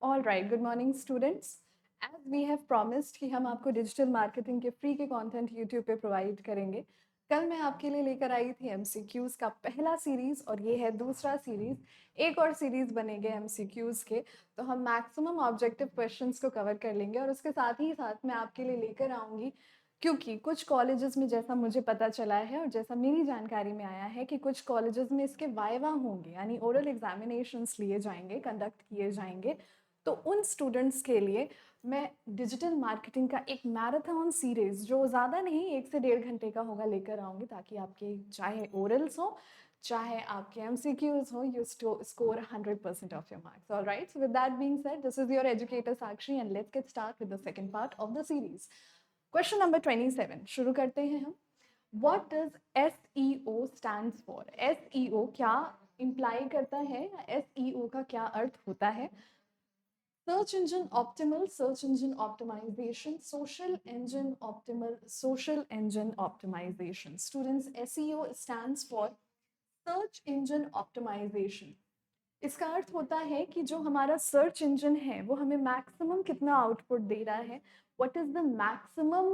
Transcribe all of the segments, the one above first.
All right, good morning students. As we have promised कि हम आपको डिजिटल मार्केटिंग के फ्री के कंटेंट यूट्यूब पे प्रोवाइड करेंगे। कल मैं आपके लिए लेकर आई थी एमसीक्यूज का पहला सीरीज और ये है दूसरा सीरीज। एक और सीरीज बनेंगे एमसीक्यूज के, तो हम मैक्सिमम ऑब्जेक्टिव क्वेश्चंस को कवर कर लेंगे और उसके साथ ही साथ मैं आपके लिए लेकर आऊँगी, क्योंकि कुछ कॉलेजेस में जैसा मुझे पता चला है और जैसा मेरी जानकारी में आया है कि कुछ कॉलेजेस में इसके वाइवा होंगे, यानी ओरल एग्जामिनेशंस लिए जाएंगे, कंडक्ट किए जाएंगे। तो उन स्टूडेंट्स के लिए मैं डिजिटल मार्केटिंग का एक मैराथन सीरीज, जो ज़्यादा नहीं 1 से 1.5 घंटे का होगा, लेकर आऊँगी, ताकि आपके चाहे ओरल्स हो चाहे आपके एमसीक्यूज हो, you score 100% of your marks. All right, with that being said, this is your educator Sakshi and let's get start with the second part of the series. Question number 27 शुरू करते हैं हम। What does SEO stands for? SEO क्या imply करता है, या SEO का क्या अर्थ होता है? Search engine optimal, search engine optimization, social engine optimal, social engine optimization. Students, SEO stands for search engine optimization. इसका अर्थ होता है कि जो हमारा सर्च इंजन है वो हमें मैक्सिमम कितना आउटपुट दे रहा है, what is the maximum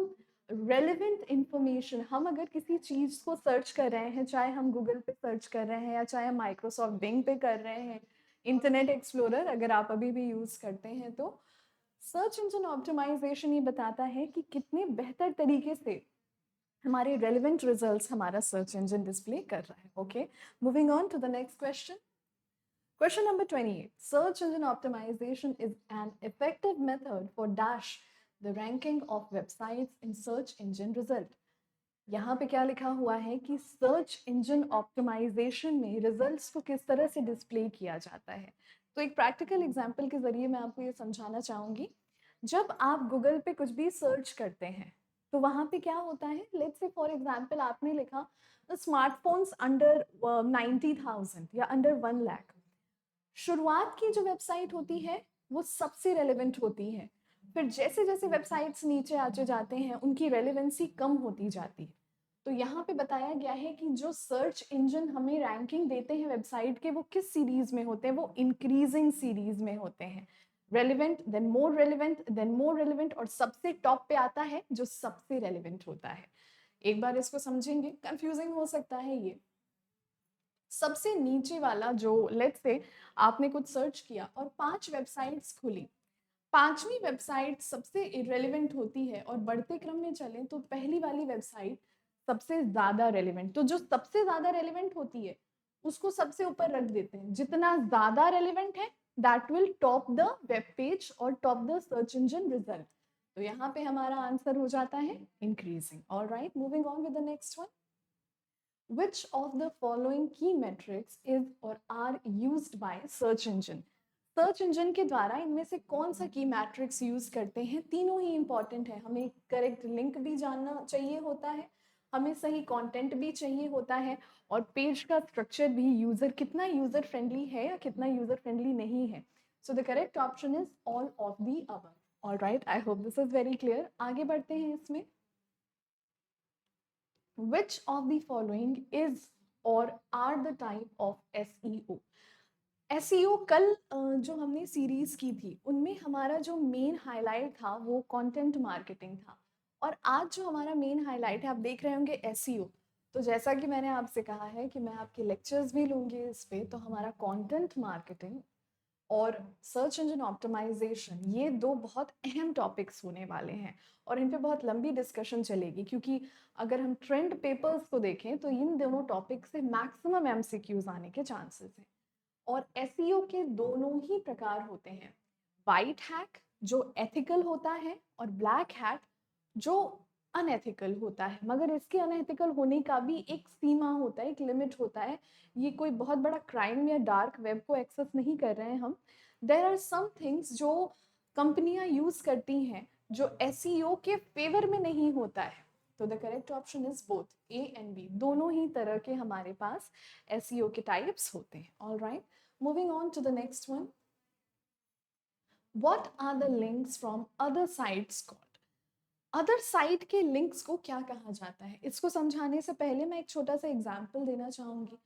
relevant information. हम अगर किसी चीज को सर्च कर रहे हैं, चाहे हम गूगल पे सर्च कर रहे हैं या चाहे हम माइक्रोसॉफ्ट बिंग पे कर रहे हैं, इंटरनेट एक्सप्लोरर अगर आप अभी भी यूज करते हैं, तो सर्च इंजन ऑप्टिमाइजेशन ये बताता है कि कितने बेहतर तरीके से हमारे रेलिवेंट रिजल्ट्स हमारा सर्च इंजन डिस्प्ले कर रहा है। Okay, moving on to the next question. Question number 28. Search engine optimization is an effective method for dash the ranking of websites in search engine result. यहाँ पे क्या लिखा हुआ है कि सर्च इंजन ऑप्टिमाइजेशन में रिजल्ट्स को किस तरह से डिस्प्ले किया जाता है। तो एक प्रैक्टिकल एग्जांपल के जरिए मैं आपको ये समझाना चाहूँगी। जब आप गूगल पे कुछ भी सर्च करते हैं तो वहाँ पे क्या होता है, लेट्स से फॉर एग्जांपल आपने लिखा स्मार्टफोन्स अंडर 90,000 या अंडर 1 लाख। शुरुआत की जो वेबसाइट होती है वो सबसे रेलेवेंट होती है, फिर जैसे जैसे वेबसाइट्स नीचे आते जाते हैं उनकी रेलेवेंसी कम होती जाती है। तो यहाँ पे बताया गया है कि जो सर्च इंजन हमें रैंकिंग देते हैं वेबसाइट के, वो किस सीरीज में होते हैं, वो इंक्रीजिंग सीरीज में होते हैं। Relevant, then more relevant, then more relevant, और सबसे टॉप पे आता है जो सबसे रेलिवेंट होता है। एक बार इसको समझेंगे, कंफ्यूजिंग हो सकता है ये। सबसे नीचे वाला जो, लेट्स से आपने कुछ सर्च किया और 5 वेबसाइट्स खुली, 5वीं वेबसाइट सबसे इरेलीवेंट होती है, और बढ़ते क्रम में चलें तो पहली वाली वेबसाइट सबसे ज्यादा रेलिवेंट। तो जो सबसे ज्यादा रेलिवेंट होती है उसको सबसे ऊपर रख देते हैं। जितना ज्यादा रेलिवेंट है that will top the web page और top the search engine result. तो यहाँ पे हमारा आंसर हो जाता है increasing. All right, moving on with the next one. Which of the following key metrics is or are used by search engine? Search engine के द्वारा इनमें से कौन सा की मैट्रिक्स यूज करते हैं? तीनों ही इंपॉर्टेंट है। हमें करेक्ट लिंक भी जानना चाहिए होता है, हमें सही कंटेंट भी चाहिए होता है, और पेज का स्ट्रक्चर भी यूजर कितना यूजर फ्रेंडली है या कितना यूजर फ्रेंडली नहीं है। So the correct option is all of the above. All right, I hope this is very clear. आगे बढ़ते हैं इसमें। Which of the following is or are the type of SEO? SEO कल जो हमने series की थी उनमें हमारा जो मेन हाईलाइट था वो कंटेंट मार्केटिंग था, और आज जो हमारा मेन हाईलाइट है, आप देख रहे होंगे SEO। तो जैसा कि मैंने आपसे कहा है कि मैं आपके लेक्चर्स भी लूंगी इस पे, तो हमारा कंटेंट मार्केटिंग और सर्च इंजन ऑप्टिमाइजेशन, ये दो बहुत अहम टॉपिक्स होने वाले हैं, और इन पे बहुत लंबी डिस्कशन चलेगी, क्योंकि अगर हम ट्रेंड पेपर्स को देखें तो इन दोनों टॉपिक से मैक्सिमम एमसीक्यूज आने के चांसेस हैं। और एसईओ के दोनों ही प्रकार होते हैं, वाइट हैक जो एथिकल होता है और ब्लैक हैक जो अनएथिकल होता है। मगर इसके अनएथिकल होने का भी एक सीमा होता है, एक लिमिट होता है। ये कोई बहुत बड़ा क्राइम या डार्क वेब को एक्सेस नहीं कर रहे हैं हम। देयर आर सम थिंग्स जो कंपनियां यूज करती हैं जो एसईओ के फेवर में नहीं होता है। तो the correct option is both A and B, दोनों ही तरह के हमारे पास एसईओ के टाइप्स होते हैं। All right, moving on to the next one. What are the links from other sites called? Other site के लिंक्स को क्या कहा जाता है? इसको समझाने से पहले मैं एक छोटा सा एग्जाम्पल देना चाहूंगी।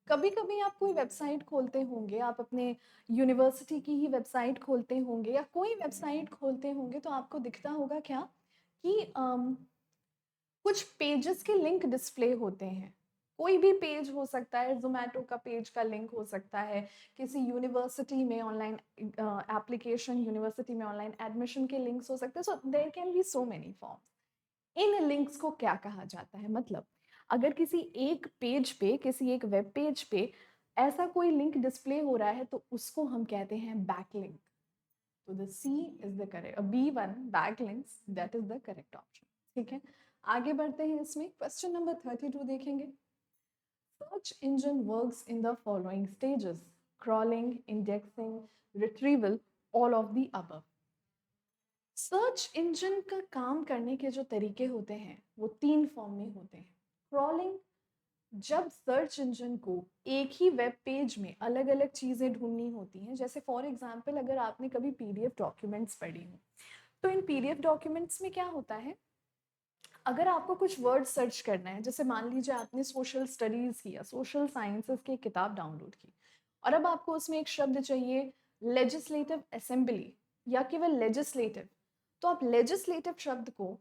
कभी कभी आप कोई वेबसाइट खोलते होंगे, आप अपने यूनिवर्सिटी की ही वेबसाइट खोलते होंगे या कोई वेबसाइट खोलते होंगे, तो आपको दिखता होगा क्या कि कुछ पेजेस के लिंक डिस्प्ले होते हैं। कोई भी पेज हो सकता है, जोमेटो का पेज का लिंक हो सकता है, किसी यूनिवर्सिटी में ऑनलाइन एप्लीकेशन, यूनिवर्सिटी में ऑनलाइन एडमिशन के लिंक्स हो सकते हैं। So there can be so many forms. इन लिंक्स को क्या कहा जाता है? मतलब अगर किसी एक पेज पे, किसी एक वेब पेज पे ऐसा कोई लिंक डिस्प्ले हो रहा है, तो उसको हम कहते हैं बैकलिंक। तो the C is the correct, B1 backlinks, that is the correct option. ठीक है, आगे बढ़ते हैं। इसमें क्वेश्चन नंबर 32 देखेंगे। Search engine works in the following stages: crawling, indexing, retrieval, all of the above। Search engine का काम करने के जो तरीके होते हैं वो 3 फॉर्म में होते हैं। क्रॉलिंग, जब सर्च इंजन को एक ही वेब पेज में अलग अलग चीज़ें ढूंढनी होती हैं, जैसे फॉर एग्जांपल अगर आपने कभी पीडीएफ डॉक्यूमेंट्स पढ़ी हो, तो इन पीडीएफ डॉक्यूमेंट्स में क्या होता है, अगर आपको कुछ वर्ड सर्च करना है, जैसे मान लीजिए आपने सोशल स्टडीज़ की या सोशल साइंसेस की किताब डाउनलोड की, और अब आपको उसमें एक शब्द चाहिए लेजिस्लेटिव असेंबली या केवल लेजिस्लेटिव, तो आप लेजिस्लेटिव शब्द को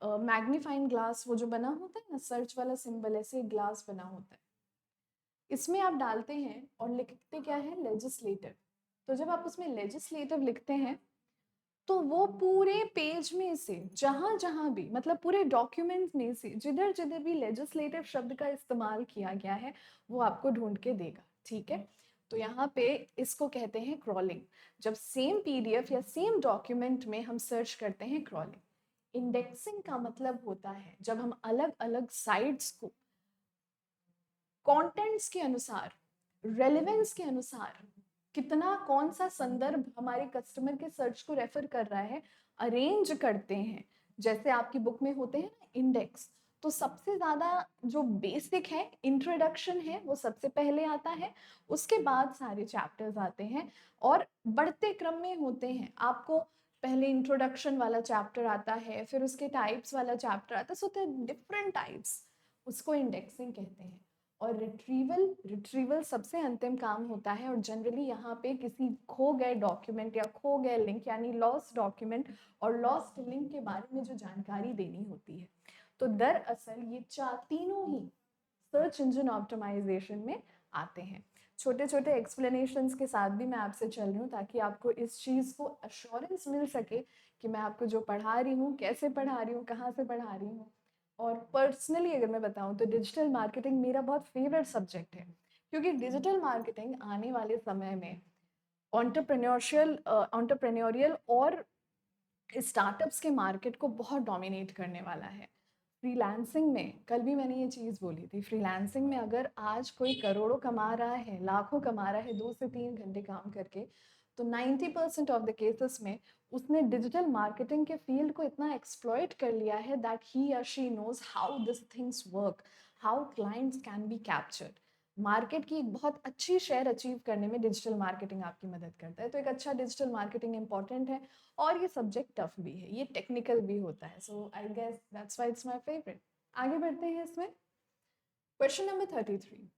मैग्नीफाइंग ग्लास, वो जो बना होता है ना सर्च वाला सिंबल, ऐसे एक ग्लास बना होता है, इसमें आप डालते हैं और लिखते क्या है, लेजिस्लेटिव। तो जब आप उसमें लेजिस्लेटिव लिखते हैं, तो वो पूरे पेज में से जहां जहां भी, मतलब पूरे डॉक्यूमेंट में से जिधर जिधर भी लेजिस्लेटिव शब्द का इस्तेमाल किया गया है, वो आपको ढूंढ के देगा। ठीक है, तो यहाँ पे इसको कहते हैं क्रॉलिंग। जब सेम पीडीएफ या सेम डॉक्यूमेंट में हम सर्च करते हैं, क्रॉलिंग। इंडेक्सिंग का मतलब होता है जब हम अलग अलग साइट्स को कंटेंट्स के अनुसार, रेलेवेंस के अनुसार, कितना कौन सा संदर्भ हमारे कस्टमर के सर्च को रेफर कर रहा है, अरेंज करते हैं। जैसे आपकी बुक में होते हैं ना इंडेक्स, तो सबसे ज्यादा जो बेसिक है, इंट्रोडक्शन है, वो सबसे पहले आता है, उसके बाद सारे चैप्टर्स आते हैं और बढ़ते क्रम में होते हैं। आपको पहले इंट्रोडक्शन वाला चैप्टर आता है, फिर उसके टाइप्स वाला चैप्टर आता है, सो डिफरेंट टाइप्स, उसको इंडेक्सिंग कहते हैं। और रिट्रीवल, रिट्रीवल सबसे अंतिम काम होता है, और जनरली यहाँ पे किसी खो गए डॉक्यूमेंट या खो गए लिंक, यानी लॉस्ट डॉक्यूमेंट और लॉस्ट लिंक के बारे में जो जानकारी देनी होती है। तो दरअसल ये तीनों ही सर्च इंजन ऑप्टिमाइजेशन में आते हैं। छोटे छोटे एक्सप्लेनेशंस के साथ भी मैं आपसे चल रही हूँ, ताकि आपको इस चीज़ को अश्योरेंस मिल सके कि मैं आपको जो पढ़ा रही हूँ, कैसे पढ़ा रही हूँ, कहाँ से पढ़ा रही हूँ। और पर्सनली अगर मैं बताऊँ तो डिजिटल मार्केटिंग मेरा बहुत फेवरेट सब्जेक्ट है, क्योंकि डिजिटल मार्केटिंग आने वाले समय में ऑन्टरप्रेन्योरियल और स्टार्टअप्स के मार्केट को बहुत डोमिनेट करने वाला है। फ्रीलांसिंग में, कल भी मैंने ये चीज़ बोली थी, फ्रीलांसिंग में अगर आज कोई करोड़ों कमा रहा है, लाखों कमा रहा है 2 से 3 घंटे काम करके, तो 90% ऑफ द केसेस में उसने डिजिटल मार्केटिंग के फील्ड को इतना एक्सप्लॉइट कर लिया है दैट ही या she knows how this things work, how clients can be captured. Market की एक बहुत अच्छी शेयर अचीव करने में डिजिटल मार्केटिंग आपकी मदद करता है। तो एक अच्छा डिजिटल मार्केटिंग इंपॉर्टेंट है, और ये सब्जेक्ट टफ भी है, ये टेक्निकल भी होता है, so I guess that's why it's my favourite. आगे बढ़ते हैं इसमें। Question number 33।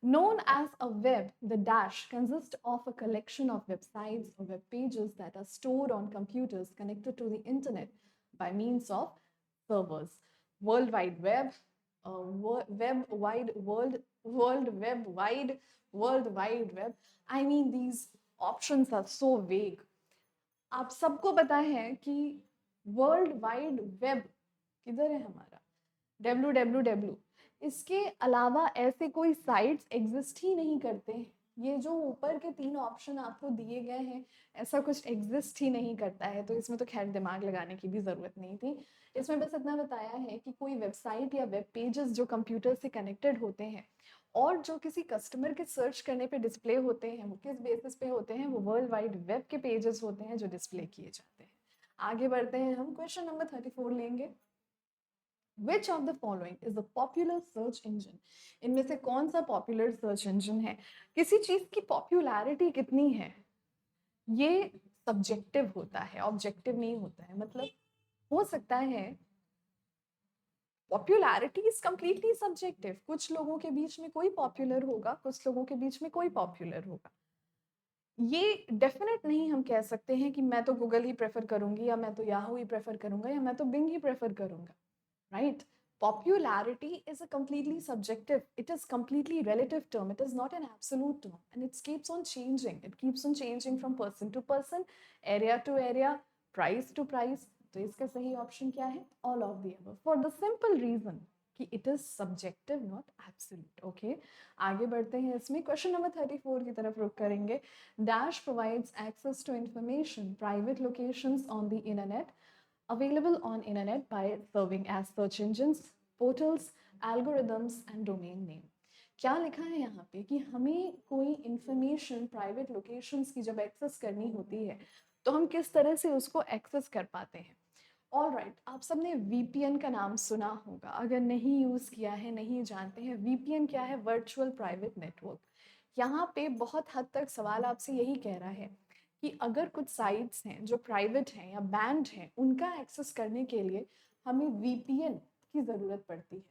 Known as a web, the dash consists of a collection of websites or web pages that are stored on computers connected to the internet by means of servers. World Wide Web, Web Wide World, World Web Wide, World Wide Web. I mean, these options are so vague. आप सबको पता है कि world wide web किधर है हमारा, www। इसके अलावा ऐसे कोई साइट्स एग्जिस्ट ही नहीं करते हैं। ये जो ऊपर के 3 ऑप्शन आपको दिए गए हैं, ऐसा कुछ एग्जिस्ट ही नहीं करता है, तो इसमें तो खैर दिमाग लगाने की भी ज़रूरत नहीं थी। इसमें बस इतना बताया है कि कोई वेबसाइट या वेब पेजेस जो कंप्यूटर से कनेक्टेड होते हैं और जो किसी कस्टमर के सर्च करने पे डिस्प्ले होते हैं, वो किस बेसिस पे होते हैं, वो वर्ल्ड वाइड वेब के पेजेस होते हैं जो डिस्प्ले किए जाते हैं। आगे बढ़ते हैं हम, क्वेश्चन नंबर 34 लेंगे। Which of the following is a popular search engine? इनमें से कौन सा पॉपुलर सर्च इंजन है? किसी चीज की पॉपुलैरिटी कितनी है, ये सब्जेक्टिव होता है, ऑब्जेक्टिव नहीं होता है। मतलब हो सकता है पॉपुलैरिटी इज कम्प्लीटली सब्जेक्टिव, कुछ लोगों के बीच में कोई पॉपुलर होगा, कुछ लोगों के बीच में कोई पॉपुलर होगा। ये डेफिनेट नहीं हम कह सकते हैं कि मैं तो गूगल ही प्रेफर करूंगी, या मैं तो याहू ही प्रेफर करूंगा, या मैं तो बिंग ही प्रेफर करूंगा, right? Popularity is a completely subjective, it is completely relative term, it is not an absolute term, and it keeps on changing, it keeps on changing from person to person, area to area, price to price. तो इसका सही option क्या है? All of the above, for the simple reason कि it is subjective not absolute. Okay, आगे बढ़ते हैं इसमें। क्वेश्चन नंबर 34 की तरफ रुक करेंगे। Dash provides access to information, private locations on the internet available on internet by serving as search engines, portals, algorithms and domain name. क्या लिखा है यहाँ पे कि हमें कोई इंफॉर्मेशन प्राइवेट लोकेशंस की जब एक्सेस करनी होती है तो हम किस तरह से उसको एक्सेस कर पाते हैं। ऑलराइट, आप सबने VPN का नाम सुना होगा, अगर नहीं यूज़ किया है, नहीं जानते हैं VPN क्या है, वर्चुअल प्राइवेट नेटवर्क। यहाँ पे बहुत हद तक सवाल आपसे यही कह रहा है कि अगर कुछ साइट्स हैं जो प्राइवेट हैं या बैंड हैं, उनका एक्सेस करने के लिए हमें VPN की ज़रूरत पड़ती है।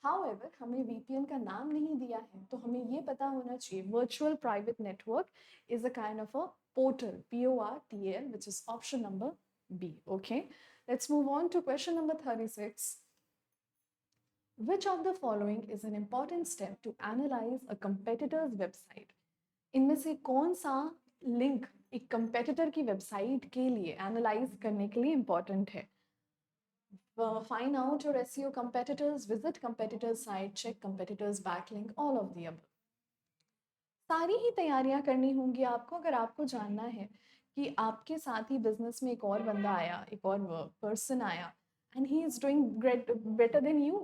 हाउएवर हमें VPN का नाम नहीं दिया है, तो हमें ये पता होना चाहिए virtual private network is a kind of a portal, PORTL, which is option number B. Okay, let's move on to question number 36. Which of the following is an important step to analyze a competitor's website? इनमें से कौन सा link एक competitor की website के लिए analyse करने के लिए इंपॉर्टेंट है? Find out your SEO competitors, visit competitors site, check competitors backlink, all of the above. सारी ही तैयारियां करनी होंगी आपको अगर आपको जानना है कि आपके साथ ही बिजनेस में एक और बंदा आया, एक और पर्सन आया, and he is doing great better than you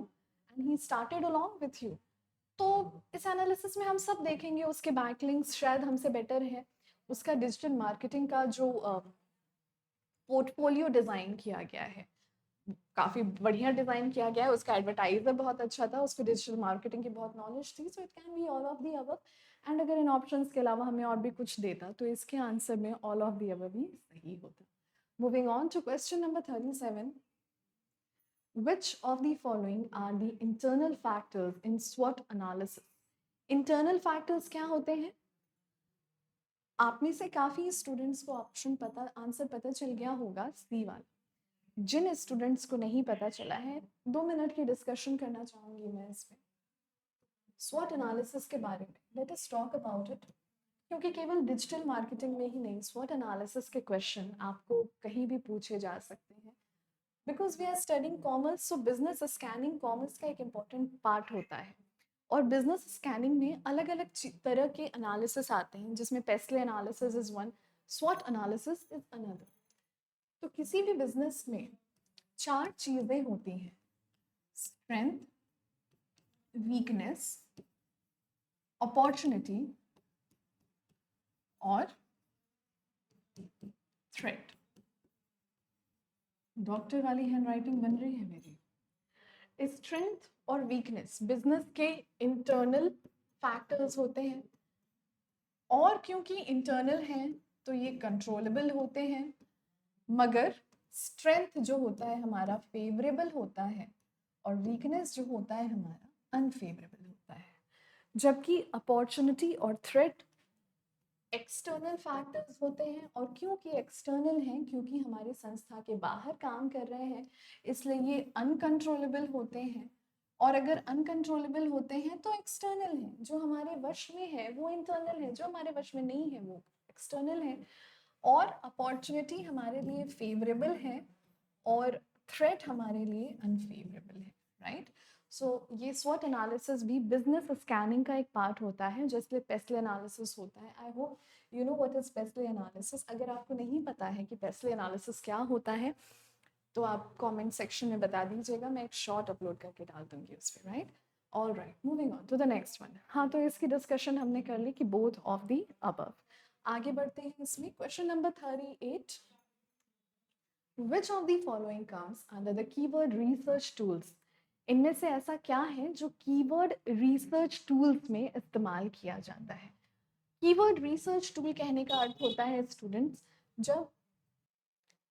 and he started along with you. तो इस एनालिसिस में हम सब देखेंगे उसके बैकलिंक्स शायद हमसे बेटर है, उसका डिजिटल मार्केटिंग का जो पोर्टफोलियो डिज़ाइन किया गया है काफ़ी बढ़िया डिज़ाइन किया गया है, उसका एडवर्टाइजर बहुत अच्छा था, उसको डिजिटल मार्केटिंग की बहुत नॉलेज थी, so it can be all of the above. And अगर इन ऑप्शंस के अलावा हमें और भी कुछ देता तो इसके आंसर में ऑल ऑफ दी अबव ही सही होता। Moving on to question number 37। Which of the following are the internal factors in SWOT analysis? Internal factors क्या होते हैं? आप में से काफ़ी स्टूडेंट्स को ऑप्शन पता, आंसर पता चल गया होगा, सी वाला। जिन स्टूडेंट्स को नहीं पता चला है, 2 मिनट की डिस्कशन करना चाहूँगी मैं इसमें स्वॉट एनालिसिस के बारे में। Let us talk about it, क्योंकि केवल डिजिटल मार्केटिंग में ही नहीं, स्वॉट एनालिसिस के क्वेश्चन आपको कहीं भी पूछे जा सकते हैं। Because we are studying commerce, so business scanning commerce का एक इम्पॉर्टेंट पार्ट होता है। और बिजनेस स्कैनिंग में अलग अलग तरह के एनालिसिस आते हैं, जिसमें पेस्ले एनालिसिस इज वन, स्वॉट एनालिसिस इज अनदर। तो किसी भी बिजनेस में 4 चीजें होती हैं, स्ट्रेंथ, वीकनेस, अपॉर्चुनिटी और थ्रेट। डॉक्टर वाली हैंडराइटिंग बन रही है मेरी। स्ट्रेंथ और वीकनेस बिजनेस के इंटरनल फैक्टर्स होते हैं, और क्योंकि इंटरनल हैं तो ये कंट्रोलेबल होते हैं, मगर स्ट्रेंथ जो होता है हमारा फेवरेबल होता है और वीकनेस जो होता है हमारा अनफेवरेबल होता है। जबकि अपॉर्चुनिटी और थ्रेट एक्सटर्नल फैक्टर्स होते हैं, और क्योंकि एक्सटर्नल हैं, क्योंकि हमारी संस्था के बाहर काम कर रहे हैं, इसलिए ये अनकंट्रोलेबल होते हैं। और अगर अनकंट्रोलेबल होते हैं तो एक्सटर्नल हैं, जो हमारे वश में है वो इंटरनल है, जो हमारे वश में नहीं है वो एक्सटर्नल है। और अपॉर्चुनिटी हमारे लिए फेवरेबल है और थ्रेट हमारे लिए अनफेवरेबल है, राइट? सो ये स्वॉट एनालिसिस भी बिजनेस स्कैनिंग का एक पार्ट होता है, जैसे पेस्ले एनालिसिस होता है। I hope you know what is PESTLE analysis. अगर आपको नहीं पता है कि पेस्ले एनालिसिस क्या होता है तो आप कमेंट सेक्शन में बता दीजिएगा, मैं एक शॉर्ट अपलोड करके डाल दूंगी उस पर, right? All right, moving on to the next one. हाँ, तो इसकी डिस्कशन हमने कर ली कि बोथ ऑफ दी अबव। आगे बढ़ते हैं इसमें। Question number 38। Which of the following comes under the keyword research tools? इनमें से ऐसा क्या है जो कीवर्ड रिसर्च टूल्स में इस्तेमाल किया जाता है? कीवर्ड रिसर्च टूल कहने का अर्थ होता है स्टूडेंट्स, जब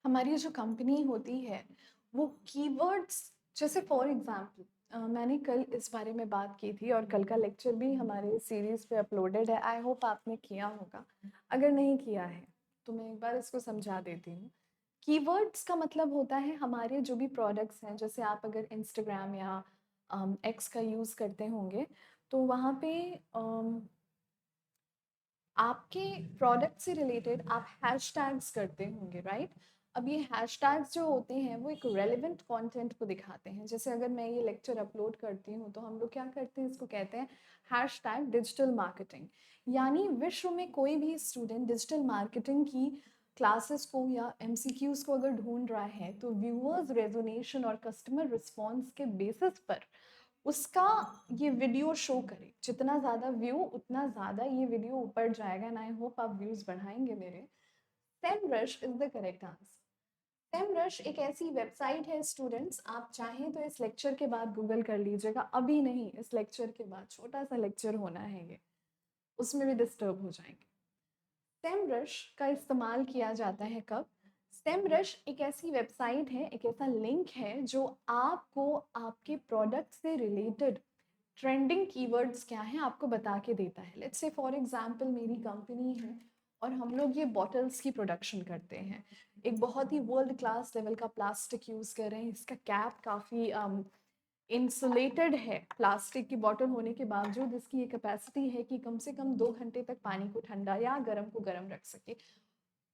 हमारी जो कंपनी होती है वो कीवर्ड्स, जैसे फॉर एग्जांपल मैंने कल इस बारे में बात की थी और कल का लेक्चर भी हमारे सीरीज़ पे अपलोडेड है। आई होप आपने किया होगा। अगर नहीं किया है तो मैं एक बार इसको समझा देती हूँ। कीवर्ड्स का मतलब होता है हमारे जो भी प्रोडक्ट्स हैं, जैसे आप अगर इंस्टाग्राम या एक्स का यूज़ करते होंगे तो वहाँ पे आपके प्रोडक्ट से रिलेटेड आप हैशटैग्स करते होंगे, राइट? अब ये हैशटैग्स जो होते हैं वो एक रेलेवेंट कंटेंट को दिखाते हैं। जैसे अगर मैं ये लेक्चर अपलोड करती हूँ तो हम लोग क्या करते हैं, इसको कहते हैं हैशटैग डिजिटल मार्केटिंग। यानी विश्व में कोई भी स्टूडेंट डिजिटल मार्केटिंग की क्लासेस को या एमसीक्यूज को अगर ढूंढ रहा है तो व्यूअर्स रेजोनेशन और कस्टमर रिस्पॉन्स के बेसिस पर उसका ये वीडियो शो करे। जितना ज़्यादा व्यू उतना ज़्यादा ये वीडियो ऊपर जाएगा एंड आई होप आप व्यूज़ बढ़ाएंगे मेरे। Semrush is the correct answer. Semrush एक ऐसी वेबसाइट है स्टूडेंट्स, आप चाहें तो इस लेक्चर के बाद गूगल कर लीजिएगा, अभी नहीं, इस लेक्चर के बाद छोटा सा लेक्चर होना है ये, उसमें भी डिस्टर्ब हो जाएंगे। सेमरश का इस्तेमाल किया जाता है कब? सेमरश एक ऐसी वेबसाइट है, एक ऐसा लिंक है जो आपको आपके प्रोडक्ट से रिलेटेड ट्रेंडिंग कीवर्ड्स क्या हैं आपको बता के देता है। लेट्स से फॉर एग्जांपल मेरी कंपनी है और हम लोग ये बॉटल्स की प्रोडक्शन करते हैं। एक बहुत ही वर्ल्ड क्लास लेवल का प्लास्टिक यूज़ कर रहे हैं, इसका कैप काफ़ी इंसुलेटेड है प्लास्टिक की बॉटल होने के बावजूद। इसकी ये कैपेसिटी है कि कम से कम 2 घंटे तक पानी को ठंडा या गर्म को गर्म रख सके।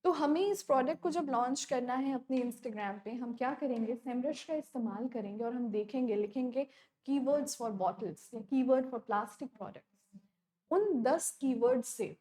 तो हमें इस प्रोडक्ट को जब लॉन्च करना है अपने इंस्टाग्राम पे, हम क्या करेंगे, सेमरश का इस्तेमाल करेंगे और हम देखेंगे, लिखेंगे कीवर्ड्स फॉर बॉटल्स या कीवर्ड फॉर प्लास्टिक प्रोडक्ट्स। उन 10 कीवर्ड से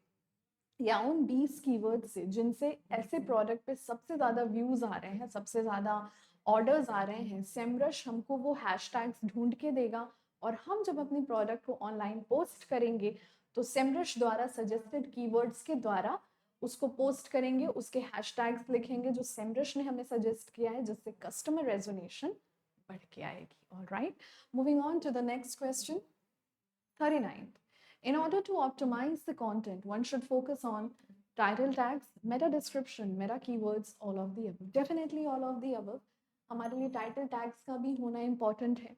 या उन 20 कीवर्ड से जिनसे ऐसे प्रोडक्ट पे सबसे ज़्यादा व्यूज़ आ रहे हैं, सबसे ज़्यादा ऑर्डर्स आ रहे हैं, सेमरश हमको वो हैशटैग्स ढूंढ के देगा और हम जब अपनी प्रोडक्ट को ऑनलाइन पोस्ट करेंगे तो सेमरश द्वारा सजेस्टेड कीवर्ड्स के द्वारा उसको पोस्ट करेंगे, उसके हैशटैग्स लिखेंगे जो सेमरश ने हमें सजेस्ट किया है, जिससे कस्टमर रेजोनेशन बढ़ के आएगी। Alright, moving on to the next question 39th. In order to optimize the content, one should focus on title tags, meta description, meta keywords, all of the above. Definitely all of the above. हमारे लिए title tags का भी होना important है।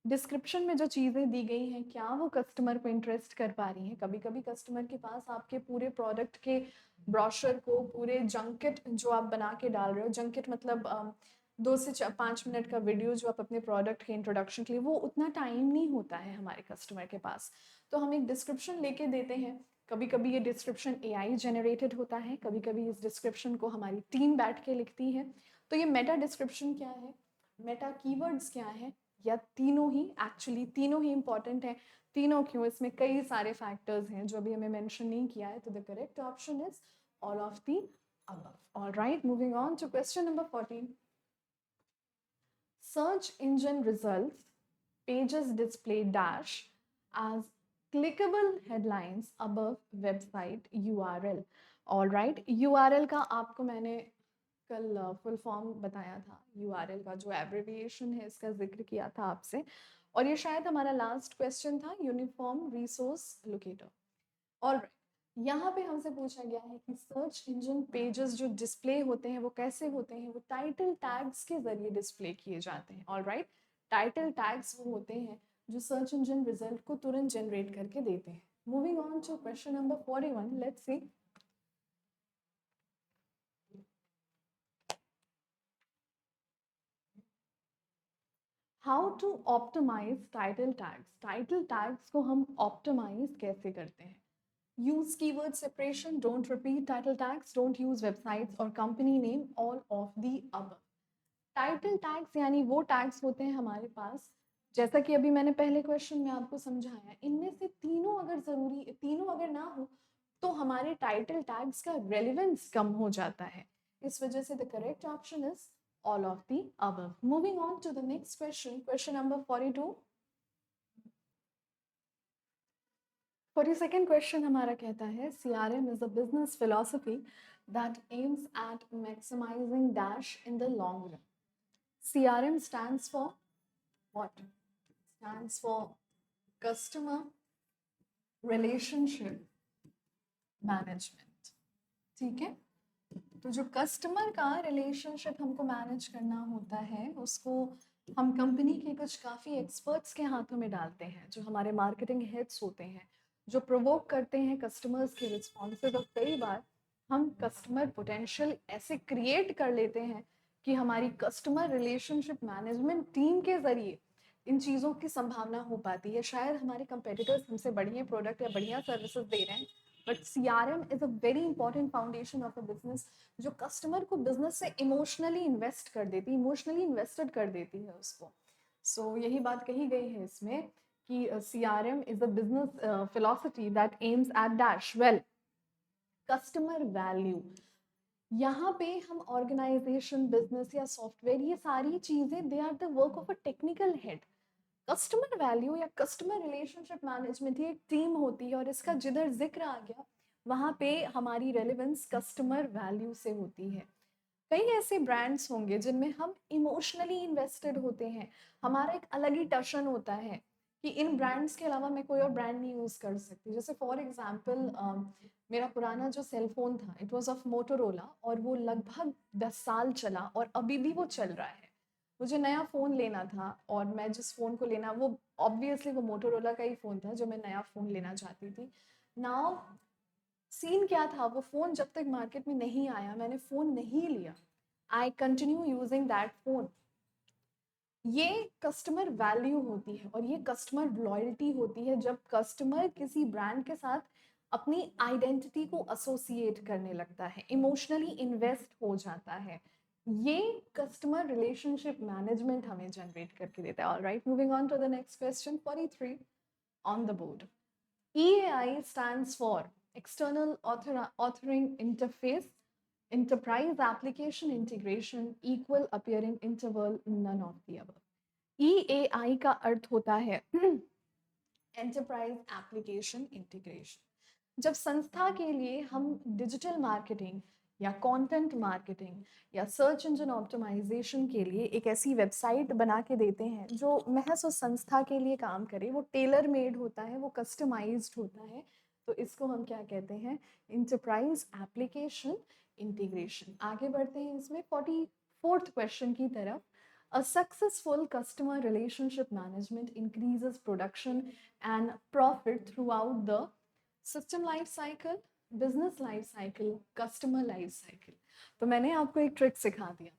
Description में जो चीज़ें दी गई हैं क्या वो कस्टमर को इंटरेस्ट कर पा रही हैं? कभी कभी कस्टमर के पास आपके पूरे प्रोडक्ट के ब्रोशर को, पूरे जंकेट जो आप बना के डाल रहे हो, जंकेट मतलब 2 से 5 मिनट का वीडियो जो आप अपने प्रोडक्ट के इंट्रोडक्शन के लिए, वो उतना टाइम नहीं होता है हमारे कस्टमर के पास। तो हम एक डिस्क्रिप्शन लेके देते हैं। कभी कभी ये डिस्क्रिप्शन एआई जनरेटेड होता है, कभी कभी इस डिस्क्रिप्शन को हमारी टीम बैठ के लिखती है। तो ये मेटा डिस्क्रिप्शन क्या है, मेटा कीवर्ड्स क्या है, या तीनों ही? एक्चुअली तीनों ही इंपॉर्टेंट है। तीनों क्यों? इसमें कई सारे फैक्टर्स हैं जो अभी हमें मेंशन नहीं किया है। तो the correct option is all of the above. Alright, moving on to question number 14. Search engine results pages display dash as clickable headlines above website URL. All right, URL का आपको मैंने कल फुल फॉर्म बताया था। URL का जो abbreviation है इसका जिक्र किया था आपसे, और ये शायद हमारा लास्ट क्वेश्चन था, यूनिफॉर्म रिसोर्स लोकेटर। ऑलराइट, यहाँ पे हमसे पूछा गया है कि सर्च इंजन पेजेस जो डिस्प्ले होते हैं वो कैसे होते हैं? वो टाइटल टैग्स के जरिए डिस्प्ले किए जाते हैं। ऑलराइट, टाइटल टैग्स वो होते हैं जो सर्च इंजन रिजल्ट को तुरंत जनरेट करके देते हैं। Moving on to question number 41, let's see. How to optimise title tags. Title tags को हम ऑप्टिमाइज कैसे करते हैं? Use keyword separation, don't repeat title tags, don't use websites or company name, all of the above. Title tags यानी वो tags होते हैं हमारे पास, जैसा कि अभी मैंने पहले क्वेश्चन में आपको समझाया, इनमें से तीनों अगर जरूरी, तीनों अगर ना हो तो हमारे टाइटल टैग्स का रेलेवेंस कम हो जाता है। इस वजह से the correct option is all of the above. Moving on to the next question, question number 42. 42nd question हमारा कहता है CRM is a business philosophy that aims at maximising dash in the long run. CRM stands for what? Stands for customer relationship management. ठीक है, तो जो customer का relationship हमको manage करना होता है उसको हम कंपनी के कुछ काफ़ी एक्सपर्ट्स के हाथों में डालते हैं, जो हमारे मार्केटिंग हेड्स होते हैं, जो प्रोवोक करते हैं कस्टमर्स के रिस्पॉन्सेज। और कई बार हम कस्टमर पोटेंशियल ऐसे क्रिएट कर लेते हैं कि हमारी कस्टमर रिलेशनशिप मैनेजमेंट टीम के ज़रिए इन चीज़ों की संभावना हो पाती है। शायद हमारे कंपेटिटर्स हमसे बढ़िया प्रोडक्ट या बढ़िया सर्विसेज दे रहे हैं, but CRM is a very important foundation of a business, जो कस्टमर को बिजनेस से इमोशनली इन्वेस्ट कर देती, इमोशनली इन्वेस्टेड कर देती है उसको। यही बात कही गई है इसमें कि CRM is a business philosophy that aims eight dash well customer value. यहाँ पे हम ऑर्गेनाइजेशन, बिजनेस या सॉफ्टवेयर, ये सारी चीजें they are the work of a technical head. Customer value या कस्टमर रिलेशनशिप मैनेजमेंट ये एक टीम होती है, और इसका जिधर जिक्र आ गया वहाँ पे हमारी रेलेवेंस कस्टमर वैल्यू से होती है। कई ऐसे ब्रांड्स होंगे जिनमें हम इमोशनली इन्वेस्टेड होते हैं, हमारा एक अलग ही टशन होता है कि इन ब्रांड्स के अलावा मैं कोई और ब्रांड नहीं यूज़ कर सकती। जैसे फॉर एग्जांपल मेरा पुराना जो सेल फोन था, इट वाज ऑफ मोटोरोला, और वो लगभग 10 साल चला और अभी भी वो चल रहा है। मुझे नया फ़ोन लेना था, और मैं जिस फ़ोन को लेना, वो ऑब्वियसली वो मोटोरोला का ही फ़ोन था जो मैं नया फ़ोन लेना चाहती थी। नाउ सीन क्या था, वो फ़ोन जब तक मार्केट में नहीं आया, मैंने फ़ोन नहीं लिया। I continue using that phone. ये कस्टमर वैल्यू होती है और ये कस्टमर लॉयल्टी होती है, जब कस्टमर किसी ब्रांड के साथ अपनी आइडेंटिटी को एसोसिएट करने लगता है, इमोशनली इन्वेस्ट हो जाता है। ये कस्टमर रिलेशनशिप मैनेजमेंट हमें जनरेट करके देता है। Alright, moving on to the next question 43 on the board. EAI stands for External Authoring Interface, Enterprise Application Integration, Equal Appearing Interval, none of the above. EAI का अर्थ होता है enterprise application integration. जब संस्था के लिए हम डिजिटल मार्केटिंग या content marketing या सर्च इंजन ऑप्टिमाइजेशन के लिए एक ऐसी वेबसाइट बना के देते हैं जो महज उस संस्था के लिए काम करे, वो टेलर मेड होता है, वो कस्टमाइज्ड होता है, तो इसको हम क्या कहते हैं? Enterprise application integration. आगे बढ़ते हैं इसमें 44th क्वेश्चन की तरफ। A successful customer relationship management increases production and profit throughout the system life cycle, business life cycle, customer life cycle। तो मैंने आपको एक ट्रिक सिखा दिया।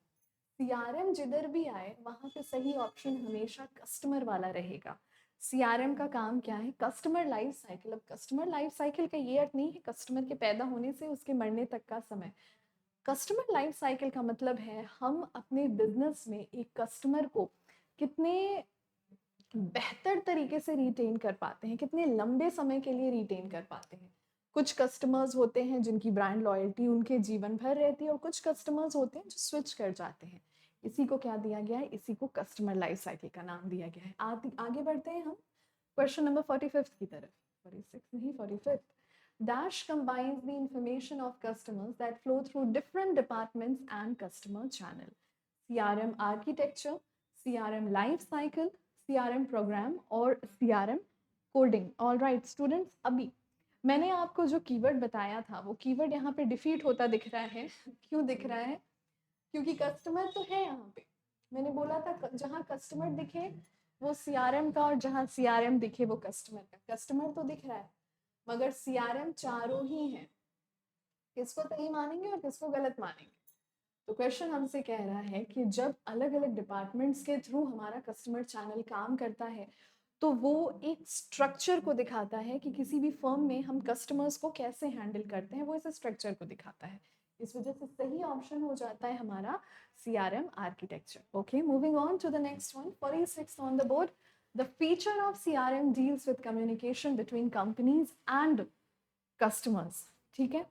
CRM जिधर भी आए वहाँ पे सही ऑप्शन हमेशा कस्टमर वाला रहेगा। CRM का काम क्या है? Customer life cycle. अब कस्टमर लाइफ साइकिल का ये अर्थ नहीं है कस्टमर के पैदा होने से उसके मरने तक का समय। कस्टमर लाइफ साइकिल का मतलब है हम अपने बिजनेस में एक कस्टमर को कितने बेहतर तरीके से रिटेन कर पाते हैं, कितने लंबे समय के लिए रिटेन कर पाते हैं। कुछ कस्टमर्स होते हैं जिनकी ब्रांड लॉयल्टी उनके जीवन भर रहती है, और कुछ कस्टमर्स होते हैं जो स्विच कर जाते हैं। इसी को क्या दिया गया है? इसी को कस्टमर लाइफ साइकिल का नाम दिया गया है। आगे बढ़ते हैं हम क्वेश्चन नंबर 45 की तरफ। 46 नहीं, 45। Dash combines the information of customers that flow through different departments and customer channel. CRM architecture, CRM life cycle, CRM program और CRM coding। All right students, अभी मैंने आपको जो कीवर्ड बताया था वो कीवर्ड यहाँ पे डिफीट होता दिख रहा है। क्यों दिख रहा है? क्योंकि कस्टमर तो है यहाँ पे। मैंने बोला था जहाँ कस्टमर दिखे वो CRM का, और जहाँ CRM दिखे वो कस्टमर का। कस्टमर तो दिख रहा है मगर CRM चारों ही हैं। किसको सही मानेंगे और किसको गलत मानेंगे? तो क्वेश्चन हमसे कह रहा है कि जब अलग अलग डिपार्टमेंट्स के थ्रू हमारा कस्टमर चैनल काम करता है तो वो एक स्ट्रक्चर को दिखाता है कि किसी भी फर्म में हम कस्टमर्स को कैसे हैंडल करते हैं, वो इस स्ट्रक्चर को दिखाता है। इस वजह से सही ऑप्शन हो जाता है हमारा CRM architecture. Okay, moving on to the next one, 46 on the board. The feature of CRM deals with communication between companies and customers. ठीक है,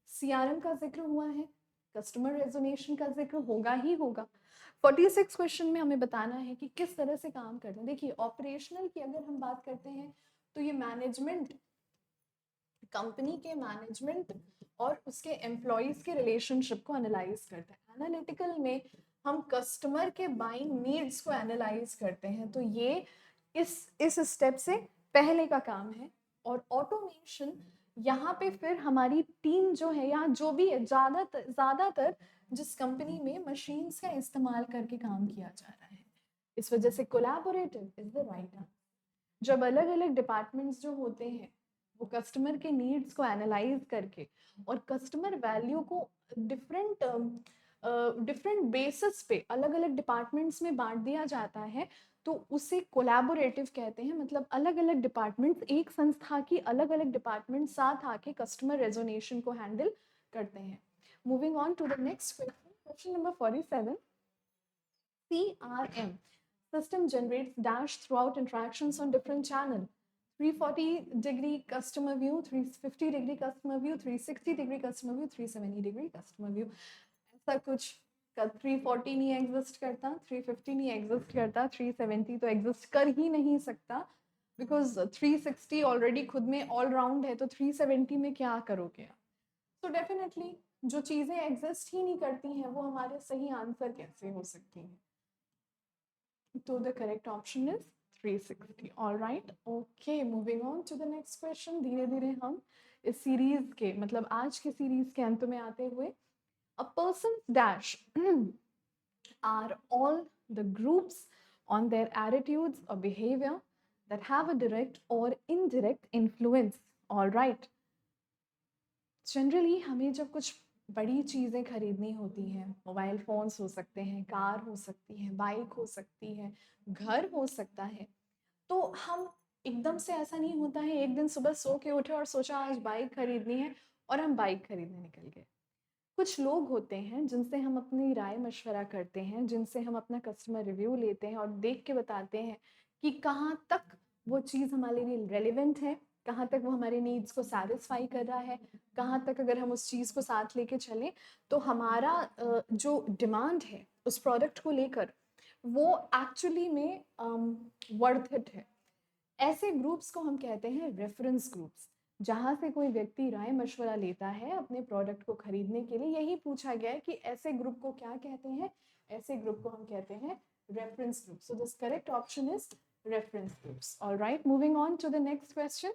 CRM का जिक्र हुआ है, कस्टमर रेजोनेशन का जिक्र होगा ही होगा। 46 क्वेश्चन में हमें बताना है कि किस तरह से काम करते हैं। देखिए, ऑपरेशनल की अगर हम बात करते हैं तो ये मैनेजमेंट, कंपनी के मैनेजमेंट और उसके एम्प्लॉयज के रिलेशनशिप को एनालाइज करता है। एनालिटिकल में हम कस्टमर के बाइंग नीड्स को एनालाइज करते हैं, तो ये इस स्टेप से पहले का काम है। और ऑटोमेशन यहाँ पे फिर हमारी टीम जो है, या जो भी है, ज़्यादातर जिस कंपनी में मशीन्स का इस्तेमाल करके काम किया जा रहा है, इस वजह से collaborative is the right answer. जब अलग अलग डिपार्टमेंट्स जो होते हैं वो कस्टमर के नीड्स को एनालाइज करके और कस्टमर वैल्यू को डिफरेंट डिफरेंट बेसिस पे अलग अलग डिपार्टमेंट्स में बांट दिया जाता है, तो उसे कोलैबोरेटिव कहते हैं। मतलब अलग अलग डिपार्टमेंट्स, एक संस्था की अलग अलग डिपार्टमेंट साथ आके कस्टमर रेजोनेशन को हैंडल करते हैं। Moving on to the next question, question number 47। CRM system generates dash throughout interactions on different channel. 340-degree customer view, 350-degree customer view, 360-degree customer view, 370-degree customer view. ऐसा कुछ 340 नहीं exist करता, 350 नहीं exist करता, 370 तो exist कर ही नहीं सकता, बिकॉज 360 ऑलरेडी खुद में ऑल राउंड है, तो 370 में क्या करोगे आप? तो डेफिनेटली जो चीज़ें एग्जिस्ट ही नहीं करती हैं वो हमारे सही आंसर कैसे हो सकती हैं? तो the correct option is 360. All right. Okay. Moving on to the next question. धीरे धीरे हम इस सीरीज के, मतलब आज के सीरीज के अंत में आते हुए, a person's dash are all the groups on their attitudes or behavior that have a direct or indirect influence. All right. Generally हमें जब कुछ बड़ी चीज़ें खरीदनी होती हैं, मोबाइल फ़ोन्स हो सकते हैं, कार हो सकती है, बाइक हो सकती है, घर हो सकता है, तो हम एकदम से ऐसा नहीं होता है एक दिन सुबह सो के उठे और सोचा आज बाइक खरीदनी है और हम बाइक खरीदने निकल गए। कुछ लोग होते हैं जिनसे हम अपनी राय मशवरा करते हैं, जिनसे हम अपना कस्टमर रिव्यू लेते हैं और देख के बताते हैं कि कहाँ तक वो चीज़ हमारे लिए रेलिवेंट है, कहाँ तक वो हमारे नीड्स को सेटिस्फाई कर रहा है, कहाँ तक अगर हम उस चीज़ को साथ लेके चलें तो हमारा जो डिमांड है उस प्रोडक्ट को लेकर वो एक्चुअली में वर्थ इट है। ऐसे ग्रुप्स को हम कहते हैं रेफरेंस ग्रुप्स, जहाँ से कोई व्यक्ति राय मशवरा लेता है अपने प्रोडक्ट को खरीदने के लिए। यही पूछा गया है कि ऐसे ग्रुप को क्या कहते हैं? ऐसे ग्रुप को हम कहते हैं reference group. So this correct option is reference groups. All right, moving on to the next question.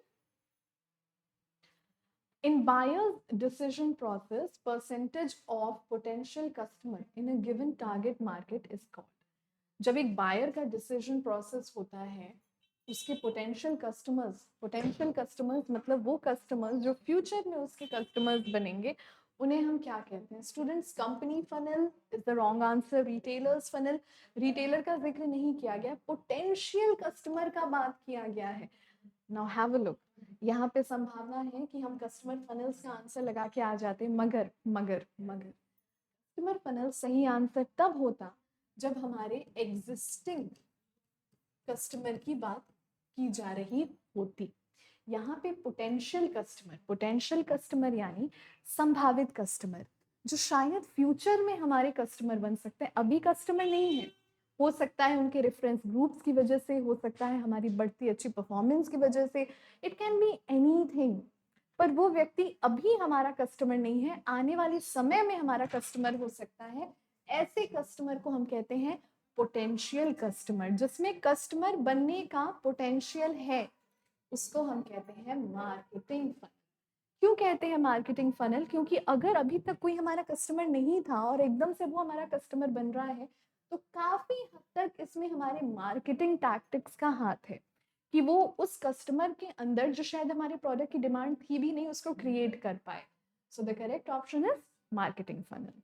In buyer's decision process, percentage of potential customer in a given target market is called. जब एक buyer का decision process होता है, उसके potential customers मतलब वो customers जो future में उसके कस्टमर्स बनेंगे, उन्हें हम क्या कहते हैं? Students, company funnel is the wrong answer. Retailers funnel, retailer का जिक्र नहीं किया गया, पोटेंशियल कस्टमर का बात किया गया है। नाउ हैव अ लुक, यहाँ पे संभावना है कि हम कस्टमर फनल्स का आंसर लगा के आ जाते, मगर मगर मगर कस्टमर फनल सही आंसर तब होता जब हमारे एग्जिस्टिंग कस्टमर की बात की जा रही होती। यहाँ पे पोटेंशियल कस्टमर यानी संभावित कस्टमर, जो शायद फ्यूचर में हमारे कस्टमर बन सकते हैं, अभी कस्टमर नहीं है। हो सकता है उनके रेफरेंस ग्रुप्स की वजह से, हो सकता है हमारी बढ़ती अच्छी परफॉर्मेंस की वजह से, इट कैन बी एनीथिंग। पर वो व्यक्ति अभी हमारा कस्टमर नहीं है, आने वाले समय में हमारा कस्टमर हो सकता है। ऐसे कस्टमर को हम कहते हैं पोटेंशियल कस्टमर, जिसमें कस्टमर बनने का पोटेंशियल है, उसको हम कहते हैं मार्केटिंग फनल। क्यों कहते हैं मार्केटिंग फनल? क्योंकि अगर अभी तक कोई हमारा कस्टमर नहीं था और एकदम से वो हमारा कस्टमर बन रहा है, तो काफी हद तक इसमें हमारे मार्केटिंग टैक्टिक्स का हाथ है कि वो उस कस्टमर के अंदर जो शायद हमारे प्रोडक्ट की डिमांड थी भी नहीं, उसको क्रिएट कर पाए। So the correct option is marketing funnel.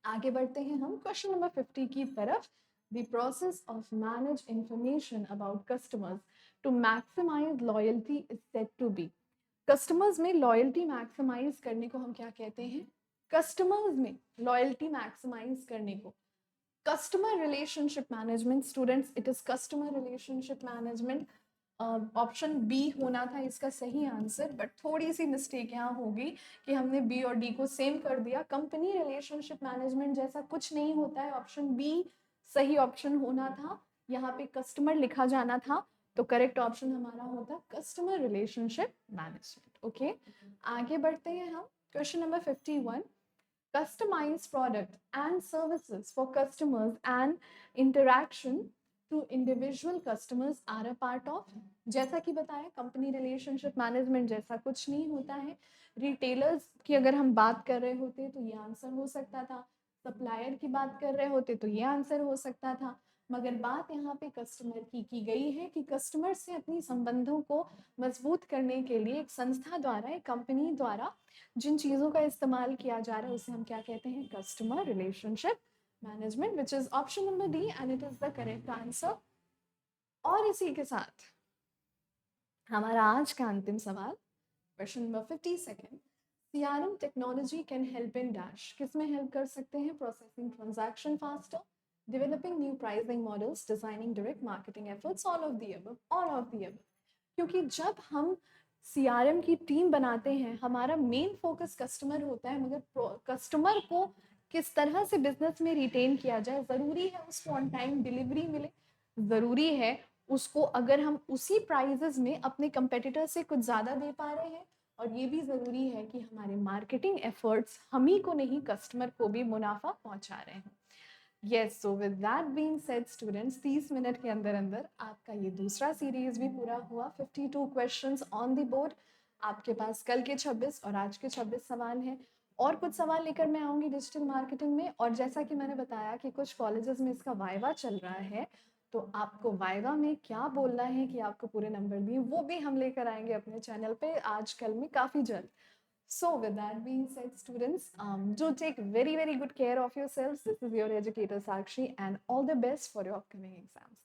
आगे बढ़ते हैं हम क्वेश्चन नंबर 50 की तरफ। The process of manage information about customers to maximize loyalty is said to be. Customers में लॉयल्टी मैक्सिमाइज करने को हम क्या कहते हैं? कस्टमर्स में लॉयल्टी मैक्सिमाइज करने को customer relationship management. Students, it is customer relationship management. Option B होना था इसका सही आंसर, बट थोड़ी सी मिस्टेक यहाँ होगी कि हमने बी और डी को सेम कर दिया। कंपनी रिलेशनशिप मैनेजमेंट जैसा कुछ नहीं होता है। ऑप्शन बी सही ऑप्शन होना था, यहाँ पे कस्टमर लिखा जाना था, तो करेक्ट ऑप्शन हमारा होता कस्टमर रिलेशनशिप मैनेजमेंट। ओके, आगे बढ़ते हैं हम question number 51। Customize product and services for customers and interaction to individual customers are a part of। जैसा कि बताया, कंपनी रिलेशनशिप मैनेजमेंट जैसा कुछ नहीं होता है। रिटेलर्स की अगर हम बात कर रहे होते तो ये आंसर हो सकता था, सप्लायर की बात कर रहे होते तो ये आंसर हो सकता था, मगर बात यहाँ पे कस्टमर की गई है कि कस्टमर से अपनी संबंधों को मजबूत करने के लिए एक संस्था द्वारा, एक कंपनी द्वारा जिन चीज़ों का इस्तेमाल किया जा रहा है उसे हम क्या कहते हैं, customer relationship management, which is option number D and it is the correct answer. और इसी के साथ हमारा आज का अंतिम सवाल, question number 52, CRM technology can help in dash, किस में हेल्प कर सकते हैं, processing transaction faster, developing new pricing models, designing direct marketing efforts, all of the above, all of the above. क्योंकि जब हम CRM की टीम बनाते हैं हमारा मेन फोकस कस्टमर होता है, मगर कस्टमर को किस तरह से बिजनेस में रिटेन किया जाए, ज़रूरी है उसको ऑन टाइम डिलीवरी मिले, ज़रूरी है उसको अगर हम उसी प्राइजेस में अपने कंपेटिटर से कुछ ज़्यादा दे पा रहे हैं, और ये भी ज़रूरी है कि हमारे मार्केटिंग एफर्ट्स हम ही को नहीं कस्टमर को भी मुनाफा पहुंचा रहे हैं। Yes, so with that being said students, 30 minute के अंदर अंदर आपका ये दूसरा सीरीज भी पूरा हुआ। 52 क्वेश्चंस ऑन द बोर्ड। आपके पास कल के 26 और आज के 26 सवाल हैं, और कुछ सवाल लेकर मैं आऊँगी डिजिटल मार्केटिंग में। और जैसा कि मैंने बताया कि कुछ कॉलेजेस में इसका वाइवा चल रहा है, तो आपको वाइवा में क्या बोलना है कि आपको पूरे नंबर दिए, वो भी हम लेकर आएंगे अपने चैनल पे आज कल में काफ़ी जल्द। So with that being said, students, do take very, very good care of yourselves. This is your educator Sakshi, and all the best for your upcoming exams.